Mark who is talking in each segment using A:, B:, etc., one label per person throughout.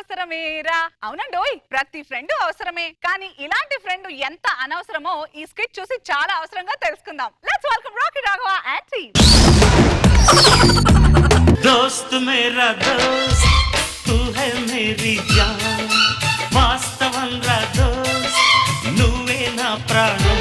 A: అవసరమేరా. అవునండోయ్, ప్రతి ఫ్రెండ్ అవసరమే. కానీ ఇలాంటి ఫ్రెండ్ ఎంత అనవసరమో ఈ స్కిట్ చూసి చాలా అవసరంగా తెలుసుకుందాం. Let's welcome Rocky Raghava and team.
B: दोस्त मेरा दोस्त तू है मेरी जान వాస్తవంగా దోస్త్ నువ్వే నా ప్రాణం.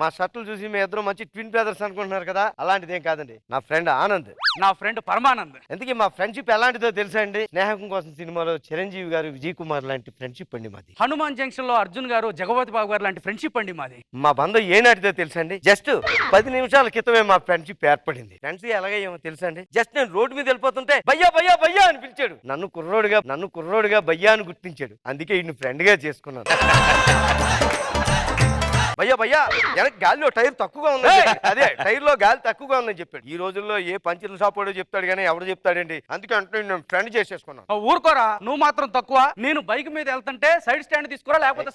C: మా షర్టులు చూసి మీ ఇద్దరు మంచి ట్విన్ బ్రదర్స్ అనుకుంటున్నారు కదా, అలాంటిదేం కాదండి. నా ఫ్రెండ్ ఆనంద్,
D: నా ఫ్రెండ్ పరమానంద్.
C: ఎందుకు మా ఫ్రెండ్షిప్ ఎలాంటిదో తెలుసా అండి? స్నేహం కోసం సినిమాలో చిరంజీవి గారు, విజయ్ కుమార్ లాంటి ఫ్రెండ్షిప్ అండి మాది.
D: హనుమాన్ జంక్షన్ లో అర్జున్ గారు, జగపతి బాబు గారు లాంటి ఫ్రెండ్షిప్ అండి మాది.
C: మా బంధం ఏనాటిదో తెలుసా అండి? జస్ట్ 10 నిమిషాల క్రితమే మా ఫ్రెండ్షిప్ ఏర్పడింది. ఫ్రెండ్స్ ఎలాగే ఏమో తెలుసా అండి? జస్ట్ నేను రోడ్డు మీద వెళ్ళిపోతుంటే భయ్యా భయ్యా భయ్యా అని పిలిచాడు. నన్ను కుర్రోడుగా భయ్యా అని గుర్తించాడు. అందుకే ఈయన ఫ్రెండ్ గా చేసుకున్నాను. భయ్యా భయ్యా వెనక గాలిలో టైర్ తక్కువగా ఉంది, అదే టైర్ లో గాలి తక్కువగా ఉందని చెప్పాడు. ఈ రోజుల్లో ఏ పంచర్ల షాప్ వాడో చెప్తాడు కానీ ఎవడు చెప్తాడండి. అందుకే అంటే నేను ఫ్రెండ్ చేసేసుకున్నాను.
D: ఊరుకోరా, నువ్వు మాత్రం తక్కువ. నేను బైక్ మీద వెళ్తుంటే సైడ్ స్టాండ్ తీసుకురా, లేకపోతే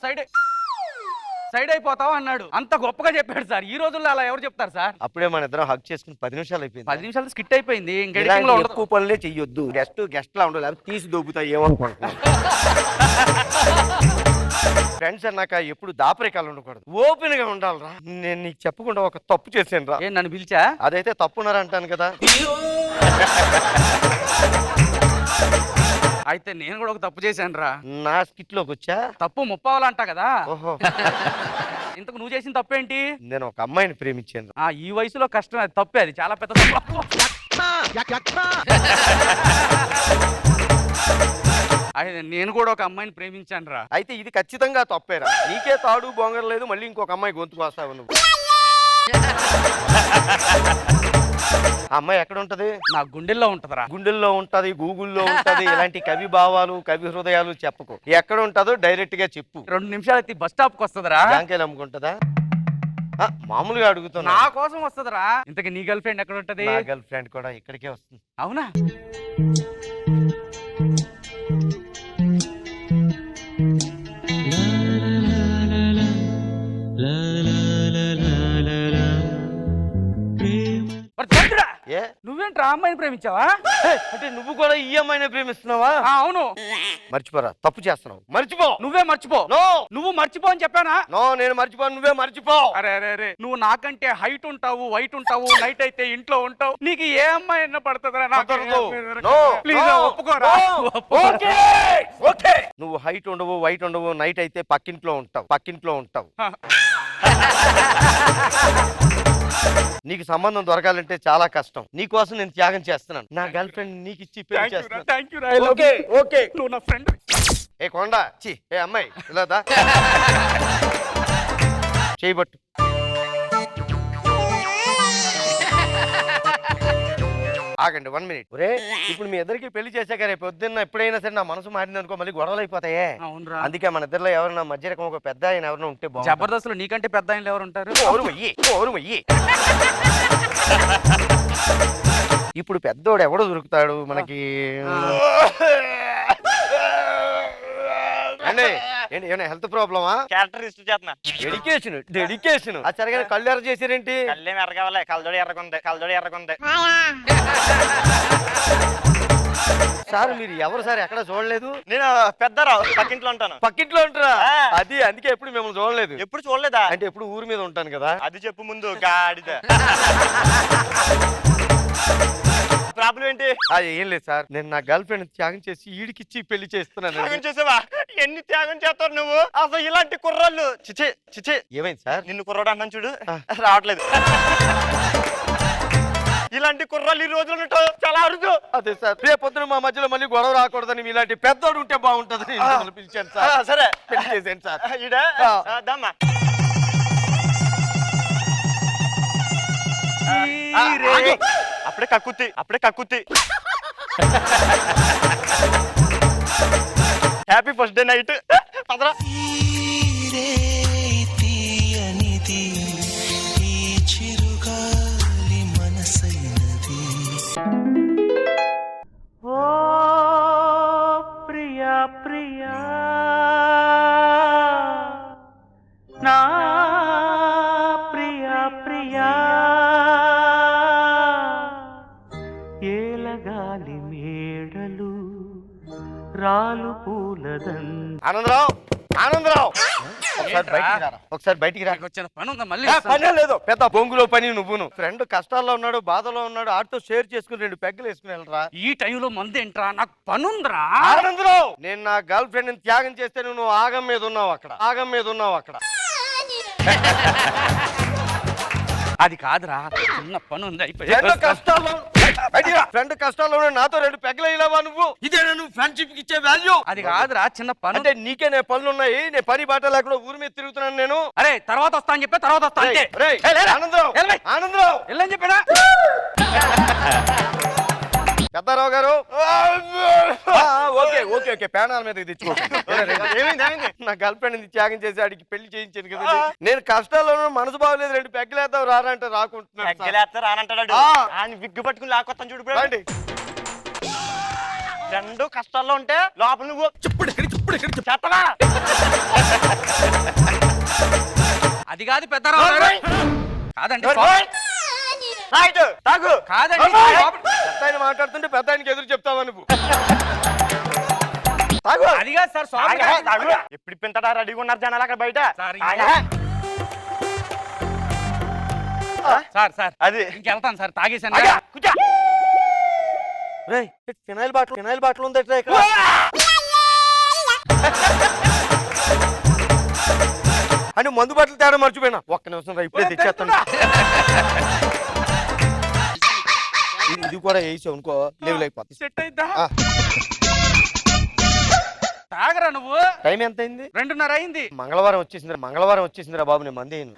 D: సైడ్ అయిపోతావు అన్నాడు. అంత గొప్పగా చెప్పాడు సార్. ఈ రోజుల్లో అలా ఎవరు చెప్తారు సార్?
C: అప్పుడే మన ఇద్దరం హక్ చేసుకుని 10 నిమిషాలు అయిపోయింది.
D: 10 నిమిషాలు స్కిట్ అయిపోయింది.
C: ఎక్కువ పనులే చెయ్యొద్దు. గెస్ట్ లా ఉండదు, లేకపోతే తీసి దొబ్బుతా ఏమనుకుంటున్నాను. ఫ్రెండ్స్ అన్నాక ఎప్పుడు దాపరికాలు ఉండకూడదు, ఓపెన్ గా ఉండాలిరా. నేను నీకు చెప్పకుండా ఒక తప్పు చేశాను రా.
D: ఏం నన్ను పిలిచా?
C: అదైతే తప్పున్నారంటాను కదా.
D: అయితే నేను కూడా ఒక తప్పు చేశాను రా.
C: నా స్కిట్ లోకి వచ్చా?
D: తప్పు ముప్పావాలంట కదా.
C: ఓహో.
D: ఇంతకు నువ్వు చేసిన తప్పేంటి?
C: నేను ఒక అమ్మాయిని ప్రేమించాను.
D: ఈ వయసులో కష్టం, అది తప్పే. అది చాలా పెద్ద తప్పు. అయితే నేను కూడా ఒక అమ్మాయిని ప్రేమించాను రా.
C: అయితే ఇది ఖచ్చితంగా తప్పేరా. నీకే తాడు బొంగరలేదు, మళ్ళీ ఇంకొక అమ్మాయి గొంతుకు వస్తావు నువ్వు. ఆ అమ్మాయి ఎక్కడ ఉంటది?
D: నా గుండెల్లో ఉంటదిరా.
C: గుండెల్లో ఉంటది, గూగుల్లో ఉంటది. ఇలాంటి కవి భావాలు, కవి హృదయాలు చెప్పకు. ఎక్కడ ఉంటదో డైరెక్ట్ గా చెప్పు.
D: 2 నిమిషాలు అయితే బస్ స్టాప్ కి వస్తుందిరా.
C: జాంకాయలు అమ్ముకుంటదా? మామూలుగా అడుగుతున్నా.
D: నా కోసం వస్తుందిరా. ఇంతకీ నీ గర్ల్ ఫ్రెండ్ ఎక్కడ ఉంటది?
C: నా గర్ల్ ఫ్రెండ్ కూడా ఇక్కడికే వస్తుంది.
D: అవునా? నువ్వేంట్రా అమ్మాయిని ప్రేమించావా?
C: అంటే నువ్వు కూడా ఈ అమ్మాయిని ప్రేమిస్తున్నావా?
D: అవును.
C: మర్చిపోరా, తప్పు చేస్తున్నావు. మర్చిపో.
D: నువ్వే మర్చిపో.
C: నో,
D: నువ్వు మర్చిపో అని చెప్పానా?
C: నో, నేను మర్చిపో, నువ్వే మర్చిపో.
D: అరే అరే అరే, నువ్వు నాకంటే హైట్ ఉంటావు, వైట్ ఉంటావు, నైట్ అయితే ఇంట్లో ఉంటావు. నీకు ఏ అమ్మాయి అయినా పడుతుందిరా? ప్లీజ్ ఒప్పుకోరా.
C: నువ్వు హైట్ ఉండవు, వైట్ ఉండవు, నైట్ అయితే పక్కింట్లో ఉంటావు. నీకు సంబంధం దొరకాలంటే చాలా కష్టం. నీకోసం నేను త్యాగం చేస్తున్నాను. నా గర్ల్ ఫ్రెండ్ నీకు ఇచ్చి పెళ్లి చేస్తున్నాను. ఓకే.
D: నువ్వు నా ఫ్రెండ్.
C: ఏ కొండ, ఏ అమ్మాయి ఇలాదా చేయబట్టు. ఆగండి 1 మినిట్. ఒరే, ఇప్పుడు మీ ఇద్దరికి పెళ్లి చేశాక రేపు పొద్దున్న ఎప్పుడైనా సరే నా మనసు మారింది అనుకో, మళ్ళీ గొడవలు అయిపోతాయే. అందుకే మన ఇద్దరిలో ఎవరైనా మధ్య రకం ఒక పెద్ద ఆయన ఎవరైనా ఉంటే బాగుంటుంది.
D: జబర్దస్త్ లో నీకంటే పెద్ద ఆయన ఎవరు ఉంటారు?
C: ఇప్పుడు పెద్దోడు ఎవడో దొరుకుతాడు మనకి? ఏమైనా హెల్త్ ప్రాబ్లమా?
E: క్యారెక్టర్ ఇష్టం చేస్తున్నా.
C: డెడికేషన్. అది సరిగా కళ్ళు ఎర్ర చేసారేంటి?
E: కళ్ళేం ఎర్రగవలే, కళ్ళజోడి ఎర్రగుంది.
C: సార్ మీరు ఎవరు సార్? ఎక్కడ చూడలేదు.
E: నేను పెద్దరావు, పక్కింట్లో ఉంటాను.
C: పక్కింట్లో ఉంటారా? అది అందుకే ఎప్పుడు మిమ్మల్ని చూడలేదు.
E: ఎప్పుడు చూడలేదా?
C: అంటే ఎప్పుడు ఊరి మీద ఉంటాను కదా.
E: అది చెప్పు ముందు. గాడిద. ప్రాబ్లం ఏంటి?
C: అది ఏం లేదు సార్, నేను నా గర్ల్ ఫ్రెండ్ త్యాగం చేసి ఈడికిచ్చి పెళ్లి చేస్తున్నాను.
E: త్యాగం చేసావా? ఎన్ని త్యాగం చేస్తారు నువ్వు? అసలు ఇలాంటి కుర్రాళ్ళు.
C: చిచే ఏమైంది సార్?
E: నిన్ను కుర్రాడు అంటాను చూడు, రావట్లేదు. ఇలాంటి కుర్రాళ్ళు ఈ రోజులు చాలా అరుదు.
C: అదే సార్, రేపు పొద్దున మా మధ్యలో మళ్ళీ గొడవ రాకూడదని ఇలాంటి పెద్దోడు ఉంటే బాగుంటదని పిలిచాను సార్.
E: సరే
C: పెళ్లి చేసాను సార్.
E: దమ్మా. అప్పుడే కక్కుతి. Happy first day night. పదరా.
B: ఓ ప్రియా ప్రియా నా ప్రియా ప్రియా ఏలగాలి మేడలు రాలు
C: ఆనందరావు ఆనందరావు ఒకసారి
D: ఏంట్రా?
C: బయటికి రారా ఒకసారి బయటికి రా
D: నాకు వచ్చిన పని ఉందా మళ్ళీ
C: పని లేదు పెద్ద బొంగులో పని నువ్వును ఫ్రెండ్ కష్టాల్లో ఉన్నాడు బాధలో ఉన్నాడు ఆడితో షేర్ చేసుకుని 2 పెగ్గలు వేసుకుని వెళ్ళరా
D: ఈ టైంలో మంది ఏంట్రా నాకు పని ఉందిరా
C: ఆనందరావు నేను నా గర్ల్ ఫ్రెండ్ త్యాగం చేస్తే నువ్వు ఆగం మీద ఉన్నావు అక్కడ
D: అది కాదురా చిన్న పని ఉంది అయిపోయి
C: ఫ్రెండ్ కష్టాల్లో ఉన్నాడు నాతో 2 పెగ్గలు వేయలేవా నువ్వు ఇదేనా నువ్వు ఫ్రెండ్షిప్ కి ఇచ్చే వాల్యూ
D: అది కాదురా చిన్న పని
C: అంటే నీకే నే పనులు ఉన్నాయి నేను పని బాట లేకుండా ఊరి మీద తిరుగుతున్నాను నేను
D: అరే తర్వాత వస్తా అని చెప్పి తర్వాత వస్తా అంతే
C: రేయ్, ఆనందరావు
D: వెళ్ళవే.
C: ఆనందరావు
D: వెళ్ళని చెప్పినా
C: పెద్దారావు గారు ఓకే ఓకే ఓకే పేనాల మీద తెచ్చుకో నా గర్ల్ ఫ్రెండ్ త్యాగం చేసి ఆడికి పెళ్లి చేయించాను కదా నేను కష్టాల్లో మనసు బాగలేదు 2 పెగ్గలేద్దాం రారా అంటే రాకుంటున్నాను సార్.
E: ఎగ్గలేస్తారు రానంటాడు
C: ఆ.
E: ఆయన విగ్గు పట్టుకుని లాక్కొస్తాను చూడు
C: రండి.
E: రెండు కష్టాల్లో ఉంటే లోపల నువ్వు చేస్తావా
D: అది కాదు పెద్దరావు గారు. కాదండి
E: రైట్ తాగు
D: కాదండి
C: పెద్ద ఆయన మాట్లాడుతుంటే పెద్ద ఆయనకి ఎదురు చెప్తావా నువ్వు తాగు.
D: అది కాదు సార్ స్వామి
E: ఆగా, తాగు. ఎప్పుడు పింతడా రెడీగా ఉన్నారు జనాలు అక్కడ బయట
D: సార్,
E: ఆగా.
D: సార్ సార్
E: అది
D: ఇంకెళ్తాను సార్ తాగేసాను
E: ఆగా, కూర్చో.
C: రేయ్, ఫినాయిల్ బాటిల్ ఉందట ఇక్కడ అని మందు బాటలు తేడా మర్చిపోయినా ఒక్క నిమిషం రా ఇప్పుడే తెచ్చేస్తాను ఇది కూడా వేసావు అనుకో లెవెల్ అయిపోతుంది
D: సెట్ అయిద్దా
C: ఆ.
D: తాగరా నువ్వు
C: టైం ఎంత అయింది
D: 2:30 అయింది
C: మంగళవారం వచ్చేసిందిరా బాబు నేను మంది అయ్యాను.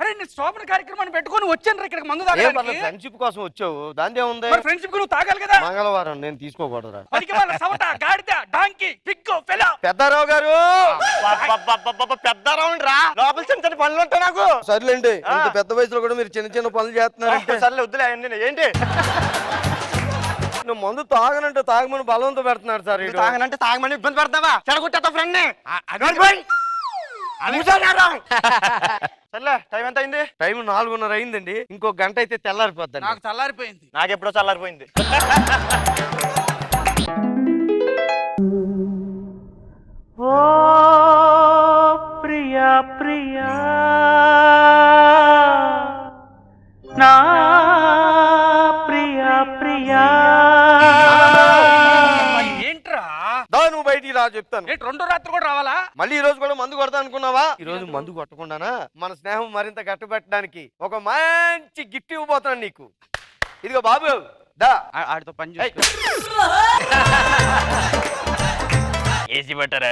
D: అరే నేను శోభన కార్యక్రమాన్ని పెట్టుకొని వచ్చాను ఇక్కడికి మందు
C: ఏం
D: తాగడానికి
C: పర్లేదు ఫ్రెండ్షిప్ కోసం వచ్చావు దాని ఏముంది
D: మరి ఫ్రెండ్షిప్ నువ్వు తాగాలి కదా
C: మంగళవారం నేను తీసుకోకూడదురా
D: పనికి వాళ్ళ సవట గాడిద డాంకి పిక్కు ఫెలో
C: పెద్దారావు గారు
E: అబ్బబ్బబ్బబ్బబ్బ, పెద్ద రౌండ్ రా లోపల చిన్న చిన్న పనులు ఉంటాయి నాకు
C: సర్లేండి ఇంత పెద్ద వయసులో కూడా మీరు చిన్న చిన్న పనులు చేస్తున్నారంటే
E: సర్లే వద్దులే అవన్నీ. ఏంటి
C: నువ్వు మందు తాగనంటే తాగమని బలవంతో పెడుతున్నాడు సార్ వీడు.
E: తాగనంటే తాగమని ఇబ్బంది పెడతావా చెడగొట్టేస్తా ఫ్రెండ్ సర్లే టైం ఎంత అయింది
C: టైం 4:30 అయిందండి ఇంకో గంట అయితే తెల్లారిపోద్దండి
D: నాకు చల్లారిపోయింది
E: నాకు ఎప్పుడో చల్లారిపోయింది
B: ఓ ప్రియా ప్రియా నా ప్రియా ప్రియా
D: ఏంట్రా
C: దా నువ్వు బయటికి రా చెప్తాను
D: ఏంటి 2 రాత్రి కూడా రావాలా
C: మళ్ళీ ఈ రోజు కూడా మందు కొడతా అనుకున్నావా ఈ రోజు మందు కొట్టకుండానా మన స్నేహం మరింత గట్టబెట్టడానికి ఒక మంచి గిఫ్ట్ ఇవ్వబోతున్నాను నీకు ఇదిగో బాబు దా
D: ఆడితో పని చూసుకో.
E: ఏసీ పెట్టారా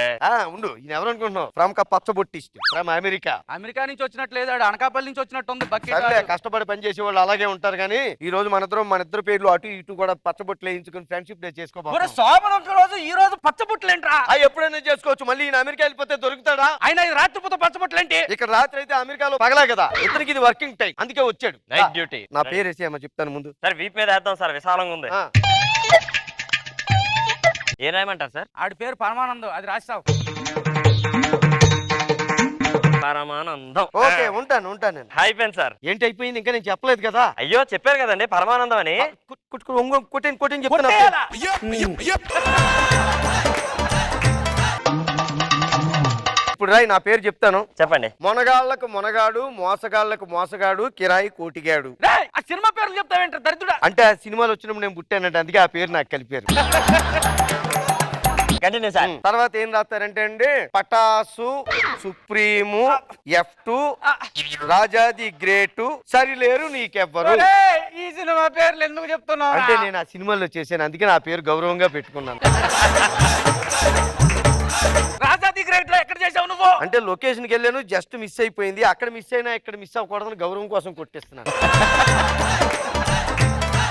C: ఉండు ఈయన ఎవరు అనుకుంటున్నావు ఫ్రమ్ పచ్చబొట్టిస్ట్ ఫ్రమ్ అమెరికా
D: అమెరికా నుంచి వచ్చినట్టు లేదు ఆడు అనకాపల్లి నుంచి వచ్చినట్టు ఉంది
C: సర్లే
D: బకెట్
C: కష్టపడి పని చేసే వాళ్ళు అలాగే ఉంటారు కానీ ఈ రోజు మన ఇద్దరు పేర్లు అటు ఇటు కూడా పచ్చబొట్లు వేయించుకుని ఫ్రెండ్షిప్ డే చేసుకోబోతున్నాం
D: శోభన ఒక రోజు ఈ రోజు పచ్చబుట్లేంట్రా
C: ఎప్పుడైనా చేసుకోవచ్చు మళ్ళీ ఈయన అమెరికా వెళ్ళిపోతే దొరుకుతాడా
D: ఆయన ఇది రాత్రిపూట పచ్చబుట్లేంటి
C: ఇక్కడ రాత్రి అయితే అమెరికాలో పగలా కదా ఇతనికి ఇది వర్కింగ్ టైం అందుకే వచ్చాడు
E: నైట్ డ్యూటీ
C: నా పేరు వేసేయమ్మా చెప్తాను ముందు
E: సార్ వీప్ మీద వేద్దాం సార్ విశాలంగా ఉంది
C: ఆ,
E: ఏం రాయమంటారు సార్
D: ఆడి పేరు పరమానందం అది రాస్తావు
E: పరమానందం
C: ఓకే ఉంటాను నేను
E: అయిపోయింది సార్
C: ఏంటి అయిపోయింది ఇంకా నేను చెప్పలేదు కదా
E: అయ్యో చెప్పారు కదండి పరమానందం అని
C: కొట్టేని చెప్తాను ఇప్పుడు రాయి నా పేరు చెప్తాను
E: చెప్పండి
C: మొనగాళ్లకు మొనగాడు మోసగాళ్లకు మోసగాడు కిరాయి కోటిగాడు
D: రేయ్, ఆ సినిమా పేర్లు చెప్తావేంట్రా దరిద్రుడా
C: అంటే ఆ సినిమాలు వచ్చినప్పుడు నేను పుట్టానంటే అందుకే ఆ పేరు నాకు కలిపారు
E: కంటిన్యూ సార్
C: తర్వాత ఏం రాస్తారంటే అండి పటాసు సుప్రీము F2 రాజాది గ్రేటు సరిలేరు నీకెవ్వరు
D: ఒరేయ్, ఈ సినిమా పేర్లు ఎందుకు చెప్తున్నావు
C: అంటే నేను ఆ సినిమాలో చేశాను అందుకే నా పేరు గౌరవంగా పెట్టుకున్నాను
D: రాజాది గ్రేట్ లో ఎక్కడ చేసావు నువ్వు
C: అంటే లొకేషన్కి వెళ్ళాను జస్ట్ మిస్ అయిపోయింది అక్కడ మిస్ అయినా ఇక్కడ మిస్ అవ్వకూడదని గౌరవం కోసం కొట్టేస్తున్నాను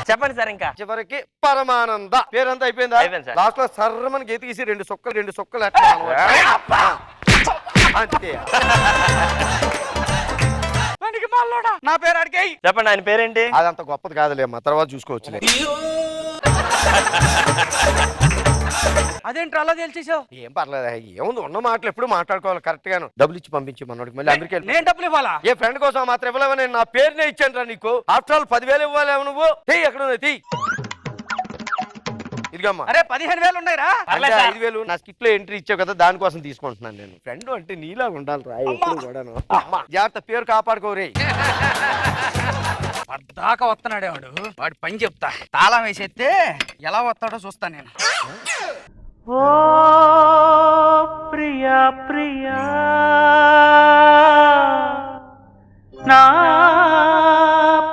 E: చెప్పండి సార్ ఇంకా
C: చివరికి పరమానంద పేరంతా అయిపోయిందా
E: అయిపోయింది సార్.
C: లాస్ట్ లో సర్రమని గీత గీసి 2 సుక్కలు ఎట్లా అంతే
D: వానికి మాలోడా నా పేరు అడిగాయి
E: చెప్పండి ఆయన పేరేంటి
C: అదంత గొప్పది కాదులేమ్మా తర్వాత చూసుకోవచ్చులే
D: అదేంటి అలా తెలిసేసావు
C: ఏం పర్లేదు ఏముంది ఉన్న మాటలు ఎప్పుడు మాట్లాడుకోవాలి కరెక్ట్ గాను డబ్బులు ఇచ్చి పంపించి మనోడికి మళ్ళీ అమెరికా వెళ్ళి
D: నేను డబ్బులు ఇవ్వాలా
C: ఏ ఫ్రెండ్ కోసం మాత్రం ఇవ్వలేవా నేను నా పేరునే ఇచ్చాను రా నీకు ఆఫ్టర్ ఆల్ 10,000 ఇవ్వాలేవు నువ్వు తెయ్యి ఎక్కడ ఉంది తెయ్యి ఇదిగమ్మా
D: అరే 15,000 ఉన్నాయిరా.
C: అంటే 5,000 నా స్కిట్ లో ఎంట్రీ ఇచ్చావు కదా, దానికోసం తీసుకుంటున్నాను నేను. ఫ్రెండ్ అంటే నీలా ఉండాలి రా ఎప్పుడు కూడాను. అమ్మా, జాగ్రత్త, పేరు కాపాడుకోరే.
D: పద్దాకా వస్తున్నాడే వాడి పని చెప్తా. తాళం వేసేస్తే ఎలా వస్తాడో చూస్తా నేను.
B: ఓ ప్రియా ప్రియా నా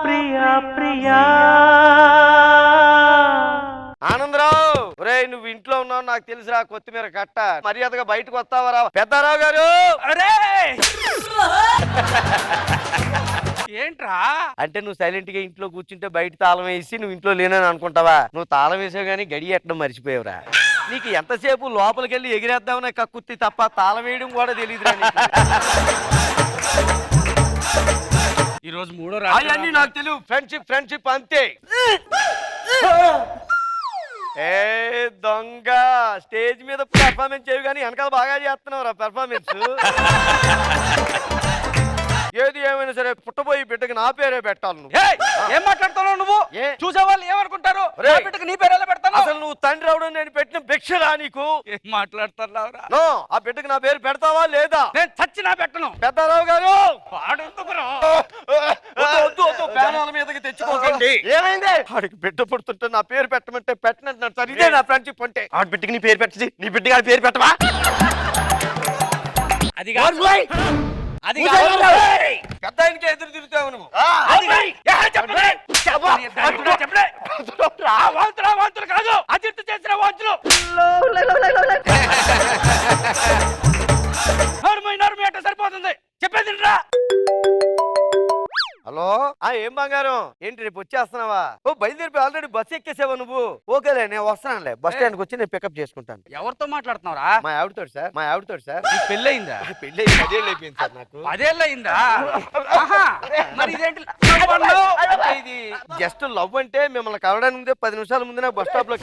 B: ప్రియా ప్రియా.
C: ఆనందరావు, ఒరేయ్ నువ్వు ఇంట్లో ఉన్నావు నాకు తెలుసురా, కొత్తిమీర కట్ట. మర్యాదగా బయటకు వస్తావరా పెద్దారావు గారు.
D: అరే ఏంట్రా
C: అంటే నువ్వు సైలెంట్ గా ఇంట్లో కూర్చుంటే బయట తాళం వేసి నువ్వు ఇంట్లో లేనని అనుకుంటావా? నువ్వు తాళం వేసావు గానీ గడి ఎట్టడం మర్చిపోయావురా. నీకు ఎంతసేపు లోపలికి వెళ్ళి ఎగిరేద్దామనే కక్కుర్తి తప్ప తాళం వేయడం కూడా తెలియదురా నీకు.
D: ఈ రోజు 3వ
C: అవన్నీ
D: రాత్రి
C: నాకు తెలియదు. ఫ్రెండ్షిప్ అంతే. ఏ దొంగ, స్టేజ్ మీద పెర్ఫార్మెన్స్ చేయవు కానీ వెనకాల బాగా చేస్తున్నావురా పెర్ఫార్మెన్స్. ఏది ఏమైనా సరే పుట్టబోయి బిడ్డకి నా పేరే పెట్టాలి నువ్వు.
D: ఏయ్, ఏం మాట్లాడుతున్నావు నువ్వు?
C: ఏ?
D: చూసే వాళ్ళు ఏమనుకుంటారు?
C: ఒరేయ్,
D: నా బిడ్డకి నీ పేరు ఎలా పెడతాను?
C: అసలు నువ్వు తండ్రి అవడం నేను పెట్టిన భిక్షరా నీకు?
D: ఏం మాట్లాడుతున్నావురా?
C: నో, ఆ బిడ్డకి నా పేరు పెడతావా లేదా?
D: నేను చచ్చినా పెట్టను.
C: పెద్దారావు గారు,
D: వాడెందుకురా?
C: వద్దు, ప్రాణాల మీదకి తెచ్చుకోకండి. ఏమైంది? వాడికి బిడ్డ పుడుతుంటే నా పేరు పెట్టమంటే పెట్టనంటున్నాడు సార్. ఇదే నా ఫ్రెండ్షిప్ అంటే. ఆ బిడ్డకి నీ పేరు పెట్టచి నీ బిడ్డకి ఆ పేరు పెట్టవా?
D: అది కాదు. అది కాదు.
C: పెద్ద ఆయనకి ఎదురు తిరుగుతావు నువ్వు.
D: అది కాదు. ఏ, చెప్పలే. చెప్పలే. ఆ వాంతులు కాదు, అజిత్ చేసిన వాంతులు. నోరు అంటే సరిపోతుంది. చెప్పేది రా.
C: హలో, ఏం బంగారం, ఏంటి రేపు వచ్చేస్తున్నావా? ఓ బయలుదేరి ఆల్రెడీ బస్ ఎక్కేసావా నువ్వు? ఓకేలే, నేను వస్తానులే. బస్ స్టాండ్కి వచ్చి నేను పికప్ చేసుకుంటాను.
D: ఎవరితో మాట్లాడుతున్నావురా?
C: మా ఆవిడతో సార్.
D: నీ పెళ్ళయిందా?
C: పెళ్ళి 10 ఏళ్ళు అయిపోయింది సార్ నాకు.
D: 10 ఏళ్ళు అయిందా? మరి ఇదేంటి?
C: అంటే ఇది జస్ట్ లవ్ అంటే మిమ్మల్ని కలవడానికి ముందే 10 నిమిషాల ముందు నాకు బస్ స్టాప్ లో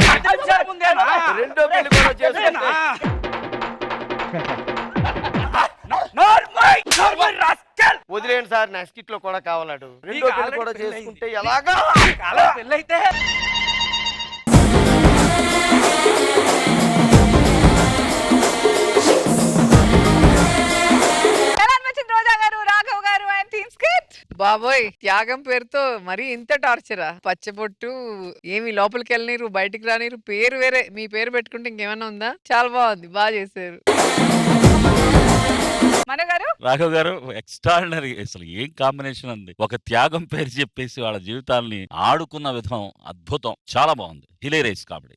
D: ముందేనా?
C: రెండో పెళ్లి కూడా చేసుకుంటే వదిలేండి సార్, నెక్స్ట్ కిట్ లో కూడా కావాలడు. రెండో పెళ్లి కూడా చేసుకుంటే ఎలాగా?
D: పెళ్ళైతే
A: ఎలా అనిపించింది రోజా గారు, రాఘవ్ గారు అండ్ టీమ్ స్కిట్?
F: బాబోయ్, త్యాగం పేరుతో మరి ఇంత టార్చరా? పచ్చబొట్టు ఏమి లోపలికి వెళ్ళనీరు, బయటికి రానిరు, పేరు వేరే. మీ పేరు పెట్టుకుంటే ఇంకేమైనా ఉందా? చాలా బాగుంది, బాగా చేశారు.
A: మన గారు,
G: రాఘవ్ గారు ఎక్స్ట్రాడినరీ. అసలు ఏం కాంబినేషన్ ఉంది. ఒక త్యాగం పేరు చెప్పేసి వాళ్ళ జీవితాల్ని ఆడుకున్న విధం అద్భుతం, చాలా బాగుంది. Hilarious comedy.